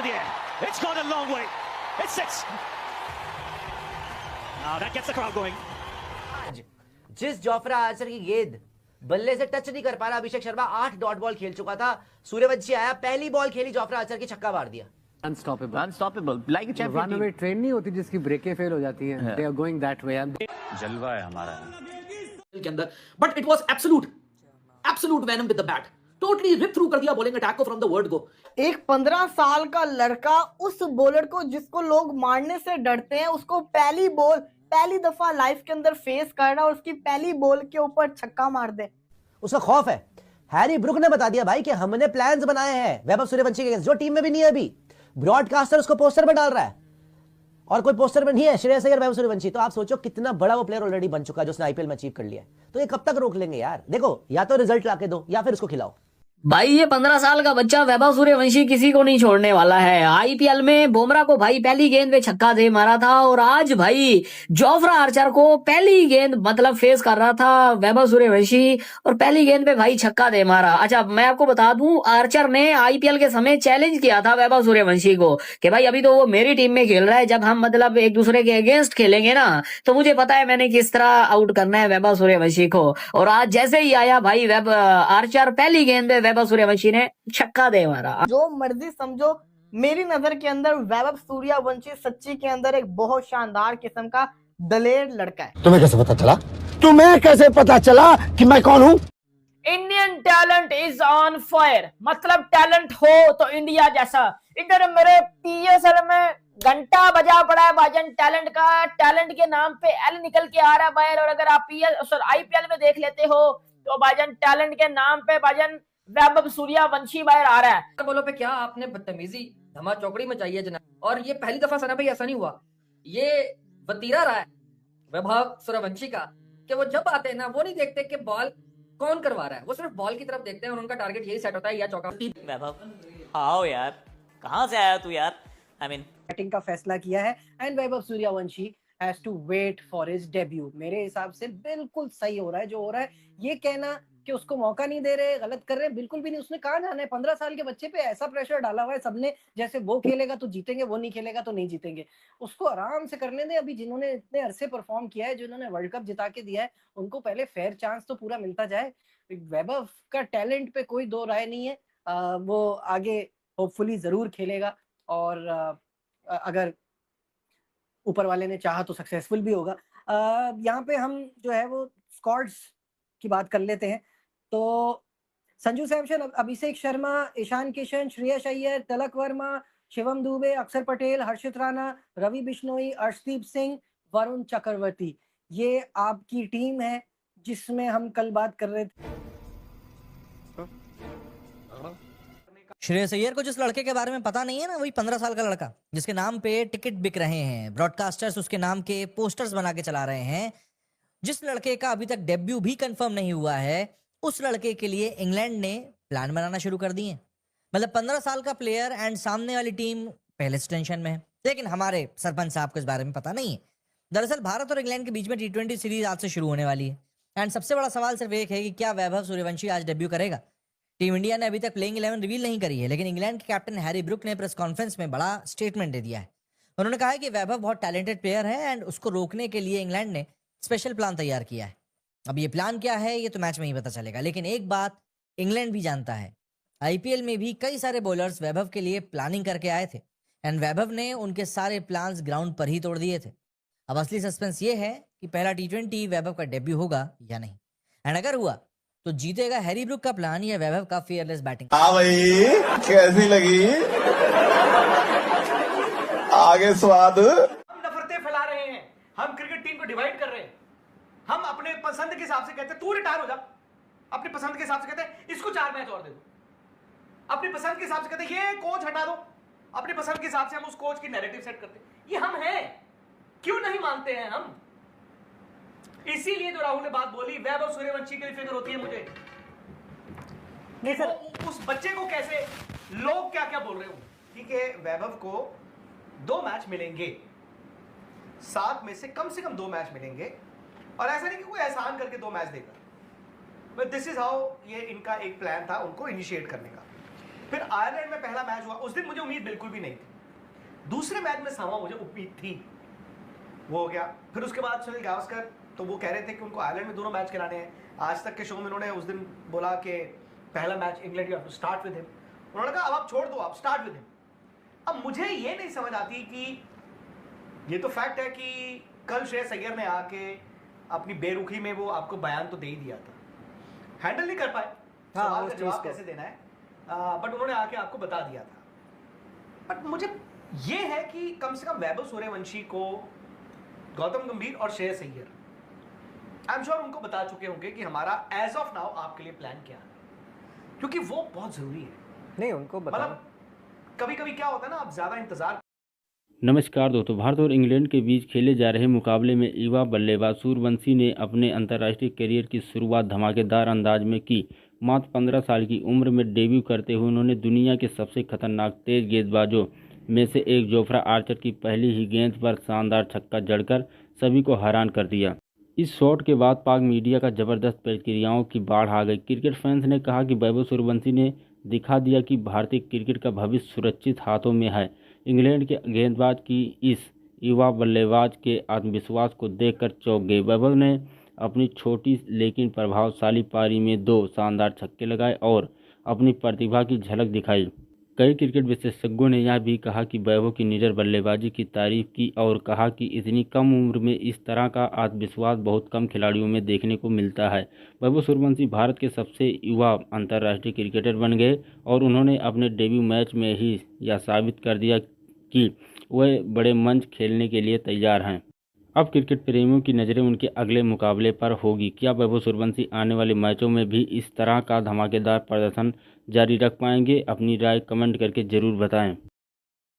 the air. It's gone a long way. It's 6. Now that gets the crowd going. जिस Jofra Archer की गेंद बल्ले से touch नहीं कर पा रहा अभिषेक शर्मा 8 डॉट बॉल खेल चुका था, सूर्यवंशी आया, पहली बॉल खेली, जोफ्रा आर्चर की छक्का मार दिया। Unstoppable, like a champion run away train नहीं होती जिसकी ब्रेकें फेल हो जाती हैं, they are going that way. जलवा है हमारा के अंदर, but it was absolute venom with the bat. Totally rip through कर दिया bowling attack को from the word go. एक 15 साल का लड़का उस बॉलर को जिसको लोग मारने से डरते हैं, उसको पहली दफा लाइफ के अंदर फेस कर रहा और उसकी पहली बॉल के ऊपर छक्का मार दे, उसका खौफ है। हैरी ब्रुक ने बता दिया भाई कि हमने प्लान्स बनाए हैं वैभव सूर्यवंशी के अगेंस्ट, जो टीम में भी नहीं है अभी। ब्रॉडकास्टर उसको पोस्टर में डाल रहा है और कोई पोस्टर में नहीं है श्रेयस अय्यर, वैभव सूर्यवंशी। तो आप सोचो कितना बड़ा वो प्लेयर ऑलरेडी बन चुका है जो उसने आईपीएल में अचीव कर लिया है। तो ये कब तक रोक लेंगे यार? देखो, या तो रिजल्ट लाके दो या फिर उसको खिलाओ। भाई ये 15 साल का बच्चा वैभव सूर्यवंशी किसी को नहीं छोड़ने वाला है। आईपीएल में बुमराह को भाई पहली गेंद पे छक्का दे मारा था और आज भाई जोफ्रा आर्चर को पहली गेंद मतलब फेस कर रहा था वैभव सूर्यवंशी और पहली गेंद पे भाई छक्का दे मारा। अच्छा मैं आपको बता दूं, आर्चर ने आईपीएल के समय चैलेंज किया था वैभव सूर्यवंशी को कि भाई अभी तो वो मेरी टीम में खेल रहा है, जब हम मतलब एक दूसरे के अगेंस्ट खेलेंगे ना तो मुझे पता है मैंने किस तरह आउट करना है वैभव सूर्यवंशी को। और आज जैसे ही आया भाई आर्चर पहली गेंद पे वैभव सूर्यवंशी ने छक्का दे मारा। जो मर्जी समझो, मेरी नजर के अंदर वैभव सूर्यवंशी सच्ची के अंदर एक बहुत शानदार किस्म का दलेर लड़का है। तुम्हें कैसे पता चला कि मैं कौन हूँ? Indian talent is on fire, मतलब टैलेंट हो तो इंडिया जैसा। इधर मेरे पीएसएल में घंटा बजा पड़ा है भाईजान टैलेंट का, टैलेंट के नाम पे एल निकल के आ रहा है बाहर। और अगर आप आईपीएल में देख लेते हो तो भाईजान टैलेंट के नाम पे भाईजान वैभव सूर्यवंशी बाहर आ रहा है। बोलो पे क्या आपने बदतमीजी धमा चौकड़ी में चाहिए जनाब, और ये पहली दफा सना भाई ऐसा नहीं हुआ, ये वतीरा रहा है वैभव सूर्यवंशी का कि वो जब आते हैं ना वो नहीं देखते कि बॉल कौन करवा रहा है, वो सिर्फ बॉल की तरफ देखते हैं और उनका टारगेट यही सेट होता है या चौका। वैभव आओ यार, कहाँ से आया तू यार? आई मीन बैटिंग का फैसला किया है and Vaibhav Suryavanshi has to wait for his debut. मेरे हिसाब से बिल्कुल सही हो रहा है जो हो रहा है। ये कहना कि उसको मौका नहीं दे रहे, गलत कर रहे हैं, बिल्कुल भी नहीं। उसने कहा जाना है 15 साल के बच्चे पे ऐसा प्रेशर डाला हुआ है सबने, जैसे वो खेलेगा तो जीतेंगे, वो नहीं खेलेगा तो नहीं जीतेंगे। उसको आराम से करने दे। अभी जिन्होंने इतने अरसे परफॉर्म किया है, जिन्होंने वर्ल्ड कप जिता के दिया है, उनको पहले फेयर चांस तो पूरा मिलता जाए। वैभव का टैलेंट पे कोई दो राय नहीं है, वो आगे होपफुली जरूर खेलेगा और अगर ऊपर वाले ने चाहा तो सक्सेसफुल भी होगा। यहाँ पे हम जो है वो स्क्वाड्स की बात कर लेते हैं। तो संजू सैमसन, अभिषेक शर्मा, ईशान किशन, श्रेयस अय्यर, तिलक वर्मा, शिवम दुबे, अक्षर पटेल, हर्षित राणा, रवि बिश्नोई, अर्शदीप सिंह, वरुण चक्रवर्ती, ये आपकी टीम है जिसमें हम कल बात कर रहे थे। श्रेयस अय्यर को जिस लड़के के बारे में पता नहीं है ना, वही 15 साल का लड़का जिसके नाम पे टिकट बिक रहे हैं, ब्रॉडकास्टर्स उसके नाम के पोस्टर्स बना के चला रहे हैं, जिस लड़के का अभी तक डेब्यू भी कंफर्म नहीं हुआ है, उस लड़के के लिए इंग्लैंड ने प्लान बनाना शुरू कर दिए। मतलब 15 साल का प्लेयर एंड सामने वाली टीम पहले से टेंशन में है, लेकिन हमारे सरपंच साहब को इस बारे में पता नहीं है। दरअसल भारत और इंग्लैंड के बीच में T20 सीरीज आज से शुरू होने वाली है एंड सबसे बड़ा सवाल सिर्फ एक है कि क्या वैभव सूर्यवंशी आज डेब्यू करेगा। टीम इंडिया ने अभी तक प्लेइंग 11 रिवील नहीं करी है, लेकिन इंग्लैंड के कैप्टन हैरी ब्रुक ने प्रेस कॉन्फ्रेंस में बड़ा स्टेटमेंट दे दिया है। उन्होंने कहा है कि वैभव बहुत टैलेंटेड प्लेयर है एंड उसको रोकने के लिए इंग्लैंड ने स्पेशल प्लान तैयार किया है। अब ये प्लान क्या है ये तो मैच में ही पता चलेगा, लेकिन एक बात इंग्लैंड भी जानता है, आईपीएल में भी कई सारे बॉलर्स वैभव के लिए प्लानिंग करके आए थे एंड वैभव ने उनके सारे प्लान्स ग्राउंड पर ही तोड़ दिए थे। अब असली सस्पेंस ये है कि पहला T20 वैभव का डेब्यू होगा या नहीं, एंड अगर हुआ तो जीतेगा हैरी ब्रुक का प्लान या वैभव का फियरलेस बैटिंग। हाँ भाई, कैसी लगी आगे स्वाद? हम नफरतें फैला रहे हैं, हम क्रिकेट टीम को डिवाइड कर रहे हैं, हम अपने पसंद के हिसाब से कहते हैं तू रिटायर हो जा, अपनी पसंद के हिसाब से कहते हैं इसको 4 मैच और दे दो, अपनी पसंद के हिसाब से कहते हैं ये कोच हटा दो, अपनी पसंद के हिसाब से हम उस कोच की नैरेटिव सेट करते हैं। ये हम हैं, क्यों नहीं मानते हैं हम? इसीलिए तो राहुल ने बात बोली, वैभव सूर्यवंशी की फिक्र होती है मुझे। नहीं सर, उस बच्चे को कैसे लोग क्या क्या बोल रहे हो। ठीक है, वैभव को 2 मैच मिलेंगे, 7 में से कम 2 मैच मिलेंगे, और ऐसा नहीं कि कोई एहसान करके 2 मैच देगा, बट दिस इज हाउ, ये इनका एक प्लान था उनको इनिशिएट करने का। फिर आयरलैंड में पहला मैच हुआ, उस दिन मुझे उम्मीद बिल्कुल भी नहीं थी। दूसरे मैच में सामा मुझे उम्मीद थी, वो हो गया। फिर उसके बाद सुनील गावस्कर तो वो कह रहे थे कि उनको आयरलैंड में दोनों मैच खिलाने हैं। आज तक के शो में उन्होंने उस दिन बोला कि पहला मैच इंग्लैंड का, स्टार्ट विद हिम। उन्होंने कहा अब आप छोड़ दो, आप स्टार्ट विद हिम। अब मुझे ये नहीं समझ आती कि ये तो फैक्ट है कि कल श्रेयस अय्यर ने आके अपनी बेरुखी में वो आपको बयान तो दे ही दिया था, हैंडल नहीं कर पाए सवाल का जवाब कैसे देना है, बट उन्होंने आके आपको बता दिया था। बट मुझे ये है कि कम से कम वैभव सूर्यवंशी को गौतम गंभीर और Shreyas Iyer I am sure उनको बता चुके होंगे कि हमारा एज ऑफ नाउ आपके लिए प्लान क्या है, क्योंकि वो बहुत जरूरी है। नहीं उनको मतलब कभी कभी क्या होता है ना, आप ज्यादा इंतजार। नमस्कार दोस्तों, भारत और इंग्लैंड के बीच खेले जा रहे मुकाबले में युवा बल्लेबाज सूर्यवंशी ने अपने अंतर्राष्ट्रीय करियर की शुरुआत धमाकेदार अंदाज में की। मात्र 15 साल की उम्र में डेब्यू करते हुए उन्होंने दुनिया के सबसे खतरनाक तेज गेंदबाजों में से एक जोफ्रा आर्चर की पहली ही गेंद पर शानदार छक्का जड़कर सभी को हैरान कर दिया। इस शॉट के बाद पाक मीडिया का जबरदस्त प्रतिक्रियाओं की बाढ़ आ गई। क्रिकेट फैंस ने कहा कि वैभव सूर्यवंशी ने दिखा दिया कि भारतीय क्रिकेट का भविष्य सुरक्षित हाथों में है। इंग्लैंड के गेंदबाज की इस युवा बल्लेबाज के आत्मविश्वास को देखकर चौंक गए। वैभव ने अपनी छोटी लेकिन प्रभावशाली पारी में 2 शानदार छक्के लगाए और अपनी प्रतिभा की झलक दिखाई। कई क्रिकेट विशेषज्ञों ने यह भी कहा कि वैभव की निडर बल्लेबाजी की तारीफ की और कहा कि इतनी कम उम्र में इस तरह का आत्मविश्वास बहुत कम खिलाड़ियों में देखने को मिलता है। वैभव सूर्यवंशी भारत के सबसे युवा अंतर्राष्ट्रीय क्रिकेटर बन गए और उन्होंने अपने डेब्यू मैच में ही यह साबित कर दिया कि वह बड़े मंच खेलने के लिए तैयार हैं। अब क्रिकेट प्रेमियों की नज़रें उनके अगले मुकाबले पर होगी। क्या वैभव सूर्यवंशी आने वाले मैचों में भी इस तरह का धमाकेदार प्रदर्शन जारी रख पाएंगे? अपनी राय कमेंट करके ज़रूर बताएं।